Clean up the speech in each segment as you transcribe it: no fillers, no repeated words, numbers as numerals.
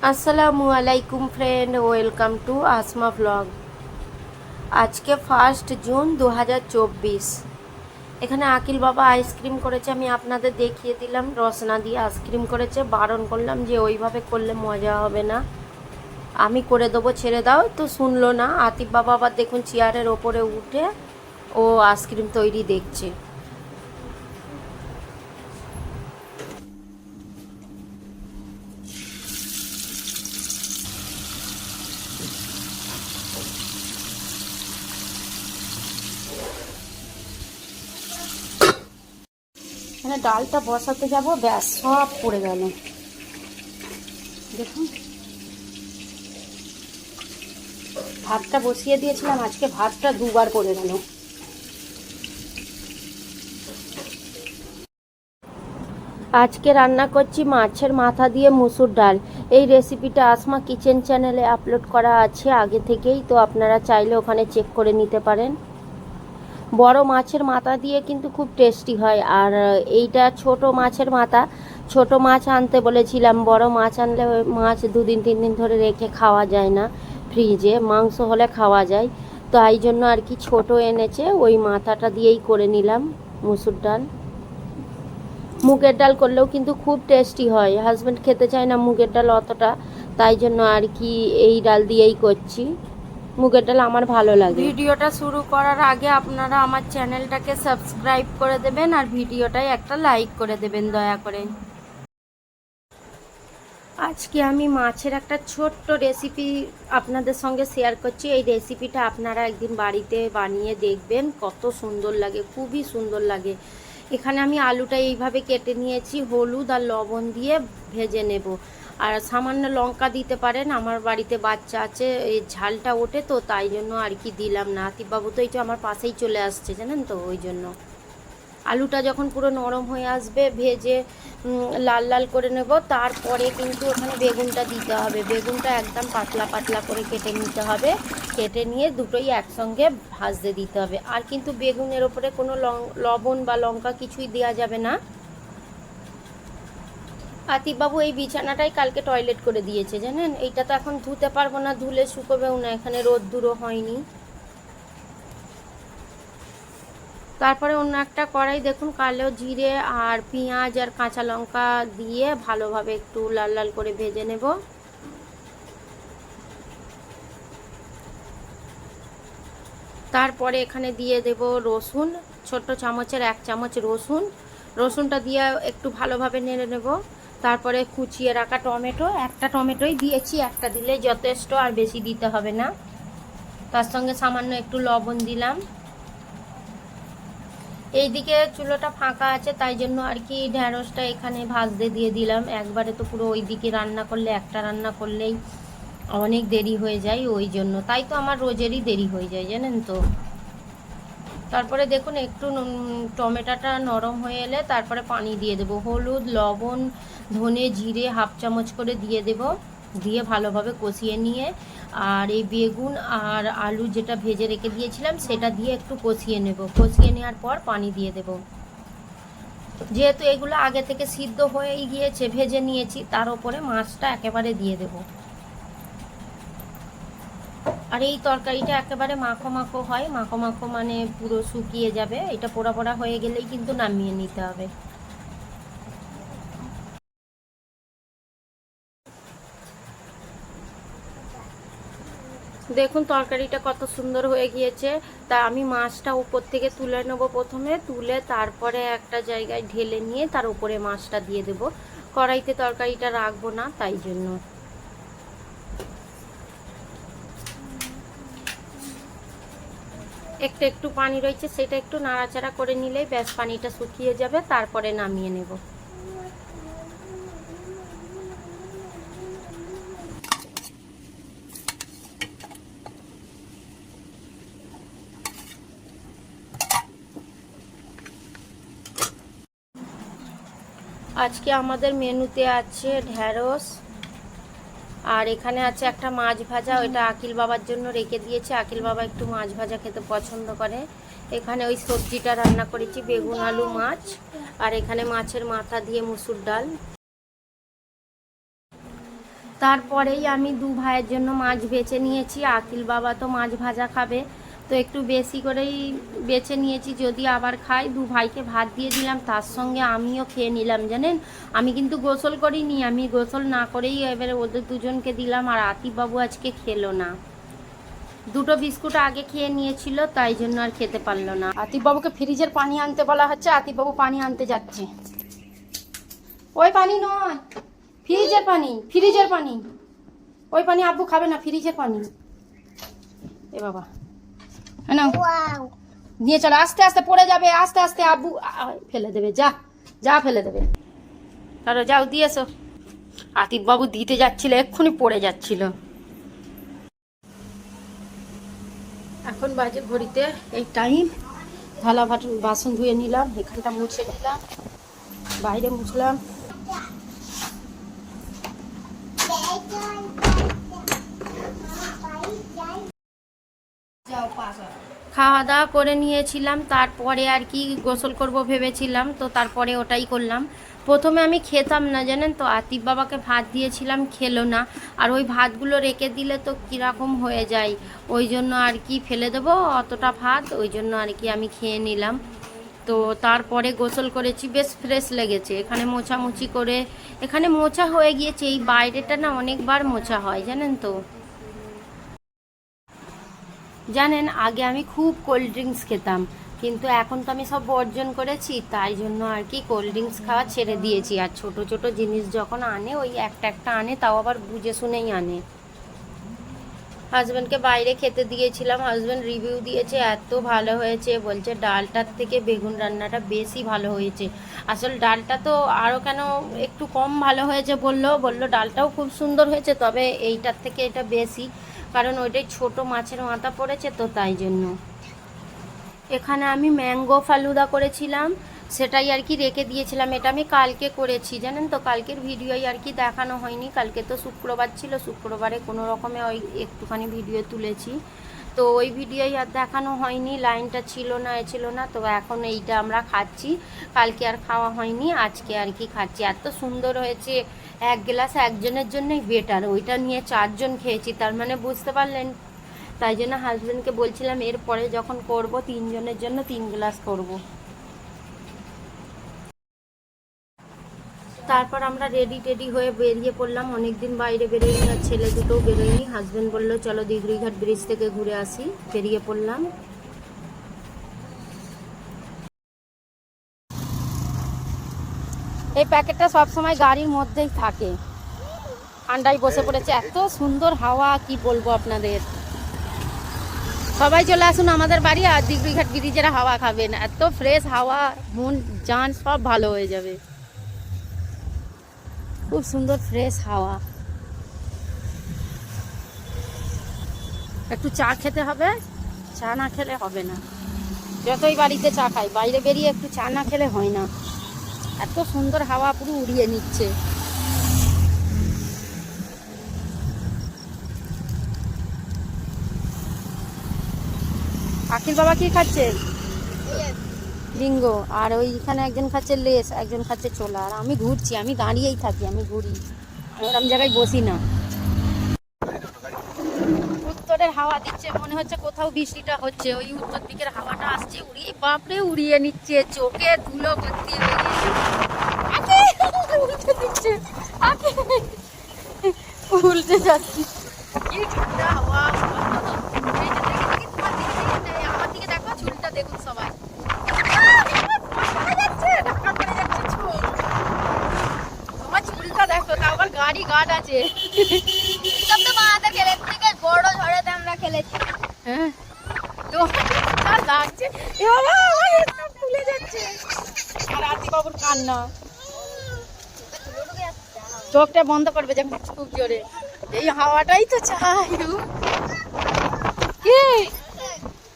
আসসালামু আলাইকুম friend, welcome to Asma blog. আজকে 1 জুন 2024। এখানে আকিল বাবা আইসক্রিম করেছে, আমি আপনাদের দেখিয়ে দিলাম। রসনা দিয়ে আইসক্রিম করেছে, বারণ করলাম যে ওইভাবে করলে মজা হবে না, আমি করে দেবো, ছেড়ে দাও, তো শুনলো না। আতিফ বাবা আবার দেখুন চেয়ারের ওপরে উঠে ও আইসক্রিম তৈরি দেখছে। মানে ডালটা বসাতে যাব, ব্যাস সব পড়ে গেল। দেখুন, ভাতটা বসিয়ে দিয়েছিলাম, আজকে ভাতটা দুবার পড়ে গেল। আজকে রান্না করছি মাছের মাথা দিয়ে মুসুর ডাল। এই রেসিপিটা আসমা কিচেন চ্যানেলে আপলোড করা আছে আগে থেকেই, তো আপনারা চাইলে ওখানে চেক করে নিতে পারেন। বড় মাছের মাথা দিয়ে কিন্তু খুব টেস্টি হয়। আর এইটা ছোট মাছের মাথা, ছোট মাছ আনতে বলেছিলাম। বড় মাছ আনলে ওই মাছ 2 দিন 3 দিন ধরে রেখে খাওয়া যায় না ফ্রিজে, মাংস হলে খাওয়া যায়। তো এই জন্য আর কি ছোট এনেছে, ওই মাথাটা দিয়েই করে নিলাম মুসুর ডাল। মুগের ডাল করলেও কিন্তু খুব টেস্টি হয়, হাজব্যান্ড খেতে চায় না মুগের ডাল অতটা, তাই জন্য আর কি এই ডাল দিয়েই করছি। মুগের ডাল আমার ভালো লাগে। ভিডিওটা শুরু করার আগে আপনারা আমার চ্যানেলটাকে সাবস্ক্রাইব করে দেবেন আর ভিডিওটায় একটা লাইক করে দেবেন দয়া করে। আজকে আমি মাছের একটা ছোট্ট রেসিপি আপনাদের সঙ্গে শেয়ার করছি। এই রেসিপিটা আপনারা একদিন বাড়িতে বানিয়ে দেখবেন, কত সুন্দর লাগে, খুবই সুন্দর লাগে। এখানে আমি আলুটা এইভাবে কেটে নিয়েছি, হলুদ আর লবণ দিয়ে ভেজে নেব। আর সামান্য লঙ্কা দিতে পারেন, আমার বাড়িতে বাচ্চা আছে, এই ঝালটা ওঠে তো তাই জন্য আর কি দিলাম না। আতিফবাবু তো এই যে আমার পাশেই চলে আসছে জানেন তো, ওই জন্য। আলুটা যখন পুরো নরম হয়ে আসবে, ভেজে লাল লাল করে নেব, তারপরে কিন্তু ওখানে বেগুনটা দিতে হবে। বেগুনটা একদম পাতলা পাতলা করে কেটে নিতে হবে, কেটে নিয়ে দুটোই একসঙ্গে ভাজতে দিতে হবে। আর কিন্তু বেগুনের ওপরে কোনো লবণ বা লঙ্কা কিছুই দেওয়া যাবে না। আতিফবাবু এই বিছানাটাই কালকে টয়লেট করে দিয়েছে জানেন। এইটা তো এখন ধুতে পারবো না, ধুলে শুকোবেও না, এখানে রোদ্দুরও হয়নি। তারপরে অন্য একটা কড়াই দেখুন, কালো জিরে আর পেঁয়াজ আর কাঁচা লঙ্কা দিয়ে ভালোভাবে একটু লাল লাল করে ভেজে নেব। তারপরে এখানে দিয়ে দেব রসুন, ছোট্ট চামচের 1 চামচ রসুন। রসুনটা দিয়ে একটু ভালোভাবে নেড়ে নেব। তারপরে কুচিয়ে রাখা টমেটো, একটা টমেটোই দিয়েছি, একটা দিলে যথেষ্ট, আর বেশি দিতে হবে না। তার সঙ্গে সামান্য একটু লবণ দিলাম। এইদিকে চুলোটা ফাঁকা আছে, তাই জন্য আর কি ঢ্যাঁড়সটা এখানে ভাজতে দিয়ে দিলাম। একবারে তো পুরো ওই দিকে রান্না করলে, একটা রান্না করলেই অনেক দেরি হয়ে যায়, ওই জন্য। তাই তো আমার রোজেরই দেরি হয়ে যায় জানেন তো। তারপরে দেখুন একটু টমেটোটা নরম হয়ে এলে তারপরে পানি দিয়ে দেবো। হলুদ, লবণ, ধনে, জিরে 1/2 চামচ করে দিয়ে দেব, দিয়ে ভালোভাবে কষিয়ে নিয়ে, আর এই বেগুন আর আলু যেটা ভেজে রেখে দিয়েছিলাম সেটা দিয়ে একটু কষিয়ে নেব। কষিয়ে নেওয়ার পর পানি দিয়ে দেব। যেহেতু এগুলো আগে থেকে সিদ্ধ হয়েই গিয়েছে, ভেজে নিয়েছি, তার উপরে মাছটা একেবারে দিয়ে দেব। আর এই তরকারিটা একেবারে মাখো মাখো হয়, মাখো মাখো মানে পুরো শুকিয়ে যাবে। এটা পোড়া পোড়া হয়ে গেলেই কিন্তু নামিয়ে নিতে হবে। দেখুন তরকারিটা কত সুন্দর হয়ে গিয়েছে। তা আমি মাছটা উপর থেকে তুলে নেবো, প্রথমে তুলে তারপরে একটা জায়গায় ঢেলে নিয়ে তার উপরে মাছটা দিয়ে দেব। কড়াইতে তরকারিটা রাখবো না, তাই জন্য। একটু একটু পানি রয়েছে, সেটা একটু নাড়াচাড়া করে নিলেই ব্যাস পানিটা শুকিয়ে যাবে, তারপরে নামিয়ে নেব। আজকে আমাদের মেনুতে আছে ঢ্যাঁড়স, আর এখানে আছে একটা মাছ ভাজা, ওইটা আকিল বাবার জন্য রেখে দিয়েছে। আকিল বাবা একটু মাছ ভাজা খেতে পছন্দ করে। এখানে ওই সবজিটা রান্না করেছি, বেগুন আলু মাছ, আর এখানে মাছের মাথা দিয়ে মুসুর ডাল। তারপরেই আমি 2 ভাইয়ের জন্য মাছ বেছে নিয়েছি। আকিল বাবা তো মাছ ভাজা খাবে, তো একটু বেশি করেই বেছে নিয়েছি, যদি আবার খাই। 2 ভাইকে ভাত দিয়ে দিলাম, তার সঙ্গে আমিও খেয়ে নিলাম। জানেন, আমি কিন্তু গোসল করিনি, আমি গোসল না করেই এবারে ওদের দুজনকে দিলাম। আর আতিফ বাবু আজকে খেলো না, 2টো বিস্কুট আগে খেয়ে নিয়েছিল, তাই জন্য আর খেতে পারলো না। আতিফ বাবুকে ফ্রিজের পানি আনতে বলা হচ্ছে, আতিফ বাবু পানি আনতে যাচ্ছে। ওই পানি নয়, ফ্রিজের পানি, ফ্রিজের পানি। ওই পানি আব্বু খাবে না, ফ্রিজের পানি। এ বাবা, না নিয়ে চলো, আস্তে আস্তে পড়ে যাবে, আস্তে আস্তে। আব্বু ফেলে দেবে, যা যা ফেলে দেবে। চলো যাও দিয়ে এসো। আতিফ বাবু দিতে যাচ্ছিল, এক্ষুনি পড়ে যাচ্ছিল। এখন বাজে ঘড়িতে এই টাইম। থালা বাসন ধুয়ে নিলাম, এখানটা মুছে নিলাম, বাইরে মুছলাম। খাওয়া দাওয়া করে নিয়েছিলাম, তারপরে আর কি গোসল করব ভেবেছিলাম, তো তারপরে ওটাই করলাম। প্রথমে আমি খেতাম না জানেন তো, আতিফ বাবাকে ভাত দিয়েছিলাম, খেলো না। আর ওই ভাতগুলো রেখে দিলে তো কীরকম হয়ে যায়, ওই জন্য আর কি ফেলে দেবো অতটা ভাত, ওই জন্য আর কি আমি খেয়ে নিলাম। তো তারপরে গোসল করেছি, বেশ ফ্রেশ লেগেছে। এখানে মোছামুছি করে, এখানে মোছা হয়ে গিয়েছে, এই বাইরেটা না অনেকবার মোছা হয় জানেন তো। জানেন, আগে আমি খুব কোল্ড ড্রিঙ্কস খেতাম, কিন্তু এখন তো আমি সব বর্জন করেছি, তাই জন্য আর কি কোল্ড ড্রিঙ্কস খাওয়া ছেড়ে দিয়েছি। আর ছোট ছোট জিনিস যখন আনে, ওই একটা একটা আনে, তাও আবার বুঝে শুনেই আনে। হাজব্যান্ডকে বাইরে খেতে দিয়েছিলাম, হাজব্যান্ড রিভিউ দিয়েছে, এত ভালো হয়েছে, বলছে ডালটার থেকে বেগুন রান্নাটা বেশি ভালো হয়েছে। আসল ডালটা তো আরও কেন একটু কম ভালো হয়েছে বললো ডালটাও খুব সুন্দর হয়েছে, তবে এইটার থেকে এটা বেশি, কারণ ওইটাই ছোট মাছের মাথা পড়েছে, তো তাই জন্য। এখানে আমি ম্যাঙ্গো ফালুদা করেছিলাম, সেটাই আর কি রেখে দিয়েছিলাম। এটা আমি কালকে করেছি জানেন তো, কালকের ভিডিওই আর কি দেখানো হয়নি। কালকে তো শুক্রবার ছিল, শুক্রবারে কোনো রকমে ওই একটুখানি ভিডিও তুলেছি, তো ওই ভিডিওই আর দেখানো হয়নি। লাইনটা ছিল না, তো এখন এইটা আমরা খাচ্ছি। কালকে আর খাওয়া হয়নি, আজকে আর কি খাচ্ছি। এত সুন্দর হয়েছে, 1 গ্লাস একজনের জন্যই বেটার, ওইটা নিয়ে 4 জন খেয়েছি, তার মানে বুঝতে পারলেন। তাই জন্য হাজব্যান্ডকে বলছিলাম এরপরে যখন করব 3 জনের জন্য 3 গ্লাস করব। তারপর আমরা রেডি হয়ে বেরিয়ে পড়লাম। অনেকদিন বাইরে বেরোয়নি, আর ছেলে দুটোও বেরোয়নি। হাজব্যান্ড বললো চলো দিঘড়িঘাট ব্রিজ থেকে ঘুরে আসি, বেরিয়ে পড়লাম। এই প্যাকেটটা সবসময় গাড়ির মধ্যেই থাকে। ঠান্ডায় বসে পড়েছে, এত সুন্দর হাওয়া, কি বলবো আপনাদের। সবাই চলে আসুন আমাদের বাড়ি, আর দিঘড়িঘাট ব্রিজের হাওয়া খাবেন, এত ফ্রেশ হাওয়া, মন জান সব ভালো হয়ে যাবে। খুব সুন্দর ফ্রেশ হাওয়া। একটু চা খেতে হবে, চা না খেলে হবে না। যতই বাড়িতে চা খাই, বাইরে বেরিয়ে একটু চা না খেলে হয় না। এত সুন্দর হাওয়া পুরো উড়িয়ে নিচ্ছে। আখিল বাবা কি খাচ্ছে? বিঙ্গো। আর ওইখানে একজন খাচ্ছে লেস, একজন খাচ্ছে ছোলা। আর আমি ঘুরছি, আমি দাঁড়িয়েই থাকি, আমি ঘুরি, ওরকম জায়গায় বসি না। উত্তরের হাওয়া দিচ্ছে, মনে হচ্ছে কোথাও বৃষ্টিটা হচ্ছে। ওই উত্তর দিকের হাওয়াটা আসছে, উড়িয়ে বাপরে উড়িয়ে নিচ্ছে, চোখে ধুলো ভর্তি হয়ে গেছে। উল্টে যাচ্ছি, কি ঠান্ডা হাওয়া। আমার দিকে দেখো, চুলটা দেখুন সবাই, তোমার চুলটা দেখো, তা আবার গাড়ি গার্ড আছে। বড় ঝড়েতে আমরা খেলেছি। হ্যাঁ, তো লাগছে, এ বাবা আমার ফুলে যাচ্ছে। আর আতি বাবুর কান্না, চোখটা বন্ধ করবে যখন খুব জোরে। এই হাওয়াটাই তো চাই। কি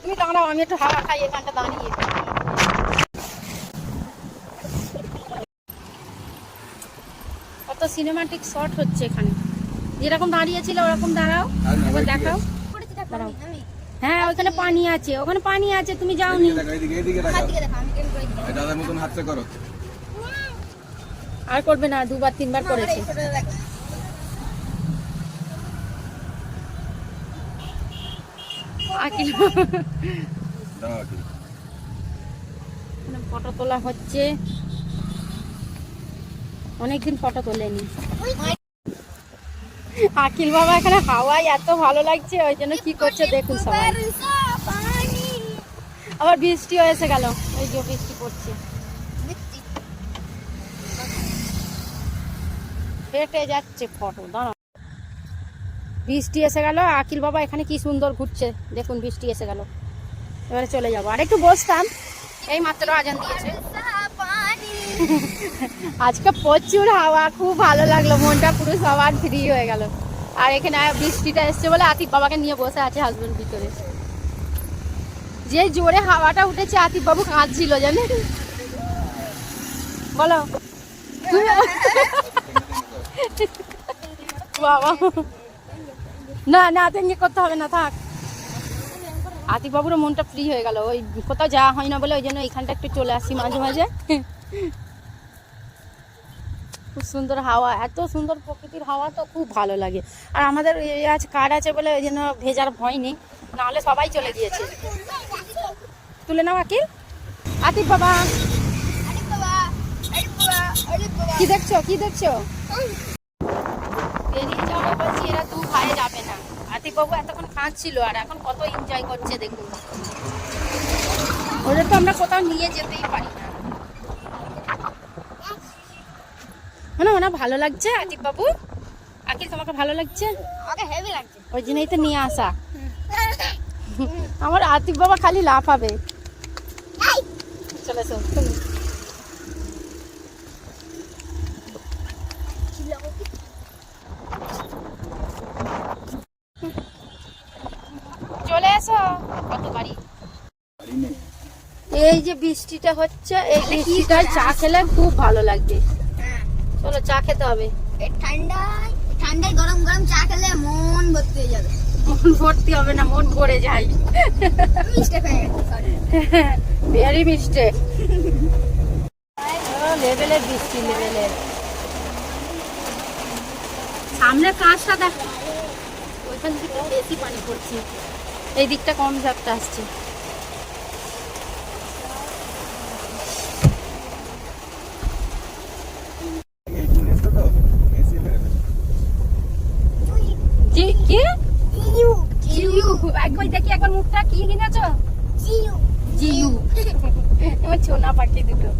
তুমি দাঁড়াও, আমি একটু হাওয়া খাই এখানটা দাঁড়িয়ে। কত সিনেমাটিক শট হচ্ছে এখানে, যেরকম দাঁড়িয়েছিল ওরকম দাঁড়াও, একবার দেখাও। দাঁড়াও, হ্যাঁ ওখানে পানি আছে, ওখানে পানি আছে, তুমি যাওনি। আর করবে না, 2 বার 3 বার করেছে। আকিল ফটো তোলা হচ্ছে, অনেকদিন ফটো তোলেনি। আকিল বাবা এখানে হাওয়ায় এত ভালো লাগছে, ওই জন্য কি করছে দেখুন সবাই। আবার বৃষ্টিও এসে গেল, ওই যে বৃষ্টি পড়ছে, ফেটে যাচ্ছে ফটো। দাঁড়া, বৃষ্টি এসে গেল, আকিল বাবা এখানে কি সুন্দর ঘুরছে দেখুন। বৃষ্টি এসে গেল, এবারে চলে যাবো। আর একটু বসতাম, এই মাত্র আজান দিয়েছে। আজকে প্রচুর হাওয়া, খুব ভালো লাগলো, মনটা পুরো সবার ফ্রি হয়ে গেল। আর এখানে বৃষ্টিটা এসছে বলে আতিফ বাবাকে নিয়ে বসে আছে হাজবেন্ড ভিতরে। যে জোরে হাওয়াটা উঠেছে আতিফ বাবু কাঁদছিল জানেন। বলো বাবা, না না তেঙ্গে করতে হবে না, থাক। আতিফ বাবুর মনটা ফ্রি হয়ে গেল, ওই কোথাও যাওয়া হয় না বলে ওই জন্য এইখানটা একটু চলে আসি মাঝে মাঝে। খুব সুন্দর হাওয়া, এত সুন্দর প্রকৃতির হাওয়া, তো খুব ভালো লাগে। আর আমাদের আজ কার্ড আছে বলে ওই জন্য ভেজার ভয় নেই, নাহলে সবাই চলে গিয়েছে। তুলে নাও আকিল। আতিফ বাবা কি দেখছো, কি দেখছো? বেরিয়ে যাবে বলছি, এরা দু ভাই যাবে না। আতিফ বাবু এতক্ষণ কাঁদছিল আর এখন কত এনজয় করছে দেখুন। ওদের তো আমরা কোথাও নিয়ে যেতেই পারি না। মানে ওনা ভালো লাগছে আতিফ বাবু? আকিল তোমাকে ভালো লাগছে? আমাকে হেভি লাগছে। ওই জন্যই তো নিয়ে আসা। আমার আতিফ বাবা খালি লাফাবে। চলে এসো। চলে এসো। কত বাড়ি? এই যে বৃষ্টিটা হচ্ছে, এই বৃষ্টিটায় চা খেলে খুব ভালো লাগবে। চলো চা খেতে হবে। এই ঠান্ডায় গরম গরম চা খেলে মন ভর্তি হয়ে যাবে। মন ভর্তি হবে না, মন ভরে যায়। মিষ্টি হয়ে গেছে, সরি। ভেরি মিষ্টি। লেভেলের বৃষ্টি, লেভেলের। সামনে কাঁচটা দেখ, ওইখান থেকে বেশি পানি পড়ছে, এই দিকটা কম ঝাপটা আসছে। জি কি? জিউ। একবার দেখি একবার মুখটা কি কিনেছ? জিউ। আমার ছোনা পাখি দুটো।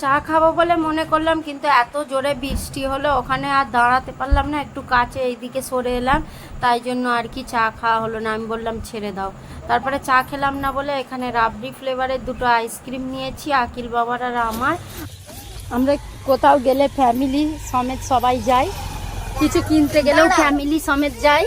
চা খাবো বলে মনে করলাম, কিন্তু এত জোরে বৃষ্টি হলো ওখানে আর দাঁড়াতে পারলাম না, একটু কাছে এইদিকে সরে এলাম, তাই জন্য আর কি চা খাওয়া হলো না। আমি বললাম ছেড়ে দাও। তারপরে চা খেলাম না বলে এখানে রাবড়ি ফ্লেভারের দুটো আইসক্রিম নিয়েছি, আকিল বাবার আর আমার। আমরা কোথাও গেলে ফ্যামিলি সমেত সবাই যাই, কিছু কিনতে গেলেও ফ্যামিলি সমেত যাই।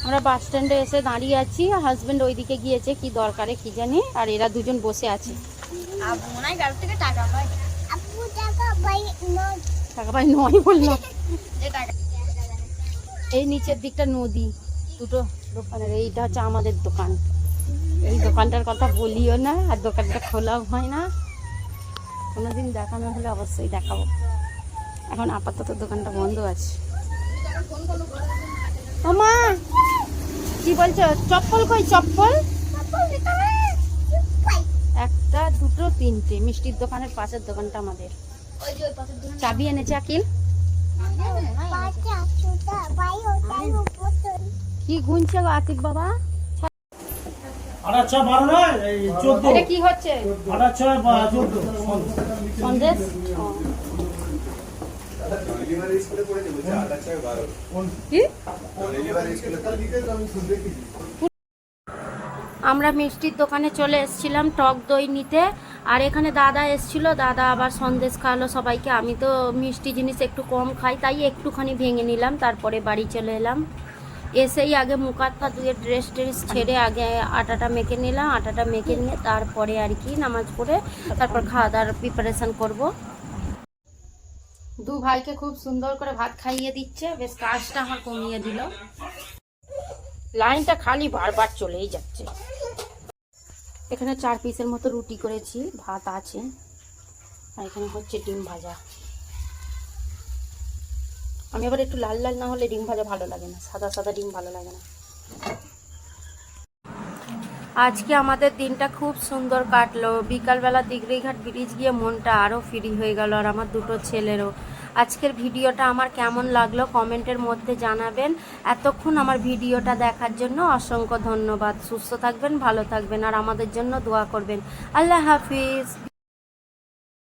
আমরা বাস স্ট্যান্ডে এসে দাঁড়িয়ে আছি, হাজবেন্ড ওইদিকে গিয়েছে কি দরকারে কি জানি, আর এরা দুজন বসে আছে। আব্বু মনে হয় কারোর থেকে টাকা পায়। আব্বু টাকা পাই নয়। টাকা পাই নয় বললো। যে টাকা এই নিচের দিকটা নদী, দুটো দোকানের, এইটা হচ্ছে আমাদের দোকান। এই দোকানটার কথা বলিও না, আর দোকানটা খোলাও হয় না। কোনোদিন দেখানো হলে অবশ্যই দেখাবো। এখন আপাতত দোকানটা বন্ধ আছে। ও মা কি বলছো? চপ্পল কই? চপ্পল একটা দুটো তিনটে। মিষ্টির দোকানের পাশের দোকানটা আমাদের। ওই যে ওই পাশের দোকান। চাবি এনেছে আকিল। কি গুনছে গো আতিফ বাবা? আচ্ছা 12 না, এই 14। এটা কি হচ্ছে? আচ্ছা 14 সন্দেশ। কি? আমরা মিষ্টির দোকানে চলে এসেছিলাম টক দই নিতে, আর এখানে দাদা এসেছিল, দাদা আবার সন্দেশ খাওয়ালো সবাইকে। আমি তো মিষ্টি জিনিস একটু কম খাই, তাই একটুখানি ভেঙে নিলাম, তারপরে বাড়ি চলে এলাম। এসেই আগে মুখ হাত পা ধুয়ে ড্রেস ট্রেস ছেড়ে আগে আটাটা মেখে নিলাম, আটাটা মেখে নিয়ে তারপরে আর কি নামাজ পড়ে তারপর খাওয়া দাওয়ার প্রিপারেশন করব। দু ভাইকে খুব সুন্দর করে ভাত খাইয়ে দিচ্ছে, বেশ কাজটা আমার কমিয়ে দিল। লাইনটা খালি বারবার চলেই যাচ্ছে। এখানে 4 পিসের মতো রুটি করেছি, ভাত আছে, আর এখানে হচ্ছে ডিম ভাজা। আমি আবার একটু লাল লাল না হলে ডিম ভাজা ভালো লাগে না, সাদা সাদা ডিম ভালো লাগে না। আজকে আমাদের দিনটা খুব সুন্দর কাটলো। বিকালবেলা দিগড়িঘাট ব্রিজ গিয়ে মনটা আরও ফ্রি হয়ে গেল, আর আমার দুটো ছেলেরও। আজকের ভিডিওটা আমার কেমন লাগলো কমেন্টের মধ্যে জানাবেন। এতক্ষণ আমার ভিডিওটা দেখার জন্য অসংখ্য ধন্যবাদ। সুস্থ থাকবেন, ভালো থাকবেন, আর আমাদের জন্য দোয়া করবেন। আল্লাহ হাফিজ।